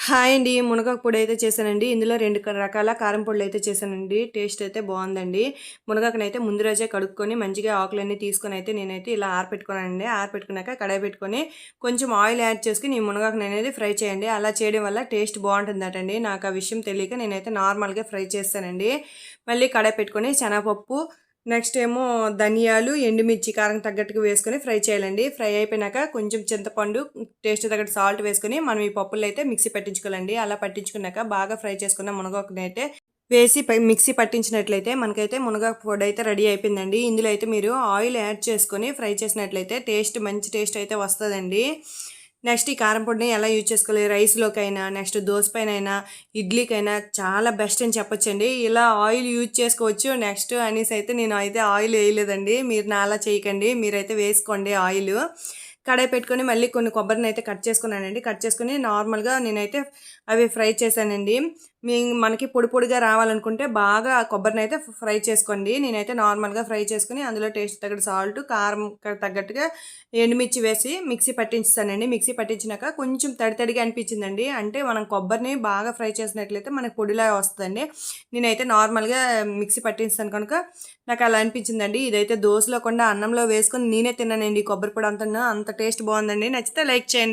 Hi అండి. మునగాకు పొడి అయితే చేశానండి. ఇందులో 2 రకాల కారం పొడులు అయితే చేశానండి. టేస్ట్ అయితే బాగుందండి. మునగాకునైతే ముందు రోజే కడుక్కొని మంచిగా ఆకులన్నీ తీసుకొని అయితే నేనైతే ఇలా ఆరపెట్టుకున్నానండి. ఆరపెట్టుకున్నాక కడాయి పెట్టుకొని కొంచెం ఆయిల్ యాడ్ చేసుకొని ఈ మునగాకుని అనేది ఫ్రై చేయండి. అలా చేయడం వల్ల టేస్ట్ బాగుంటుందటండి. నాకు ఆ విషయం తెలియక నేనైతే నార్మల్గా ఫ్రై చేస్తానండి. మళ్ళీ కడాయి పెట్టుకొని శనగపప్పు నెక్స్ట్ ఏమో ధనియాలు, ఎండుమిర్చి కారం తగ్గట్టుగా వేసుకొని ఫ్రై చేయాలండి. ఫ్రై అయిపోయినాక కొంచెం చింతపండు, టేస్ట్ తగ్గట్టు సాల్ట్ వేసుకొని మనం ఈ పప్పులు అయితే మిక్సీ పట్టించుకోవాలండి. అలా పట్టించుకున్నాక బాగా ఫ్రై చేసుకున్న మునగాకుని అయితే వేసి మిక్సీ పట్టించినట్లయితే మనకైతే మునగాకు పొడి అయితే రెడీ అయిపోయిందండి. ఇందులో అయితే మీరు ఆయిల్ యాడ్ చేసుకొని ఫ్రై చేసినట్లయితే మంచి టేస్ట్ అయితే వస్తుందండి. నెక్స్ట్ ఈ కారం పొడిని ఎలా యూజ్ చేసుకోవాలి, రైస్లోకైనా నెక్స్ట్ దోశ పైన ఇడ్లీకైనా చాలా బెస్ట్ అని చెప్పొచ్చండి. ఇలా ఆయిల్ యూజ్ చేసుకోవచ్చు నెక్స్ట్ అనేసి అయితే నేను అయితే ఆయిల్ వేయలేదండి. మీరు నా అలా చేయకండి, మీరైతే వేసుకోండి ఆయిల్. కడాయి పెట్టుకొని మళ్ళీ కొన్ని కొబ్బరిని అయితే కట్ చేసుకున్నానండి. కట్ చేసుకుని నార్మల్గా నేనైతే అవి ఫ్రై చేశానండి. మనకి పొడి పొడిగా రావాలనుకుంటే బాగా కొబ్బరిని అయితే ఫ్రై చేసుకోండి. నేనైతే నార్మల్గా ఫ్రై చేసుకుని అందులో టేస్ట్ తగ్గట్టు సాల్ట్, కారం తగ్గట్టుగా ఎండుమిర్చి వేసి మిక్సీ పట్టించానండి. మిక్సీ పట్టించినాక కొంచెం తడిగా అనిపించిందండి. అంటే మనం కొబ్బరిని బాగా ఫ్రై చేసినట్లయితే మనకి పొడిలా వస్తుందండి. నేనైతే నార్మల్గా మిక్సీ పట్టించాను కనుక నాకు అలా అనిపించిందండి. ఇదైతే దోశలో కూడా అన్నంలో వేసుకొని నేనే తిన్నానండి. కొబ్బరి పొడి అంత టేస్ట్ బాగుందండి. నచ్చితే లైక్ చేయండి.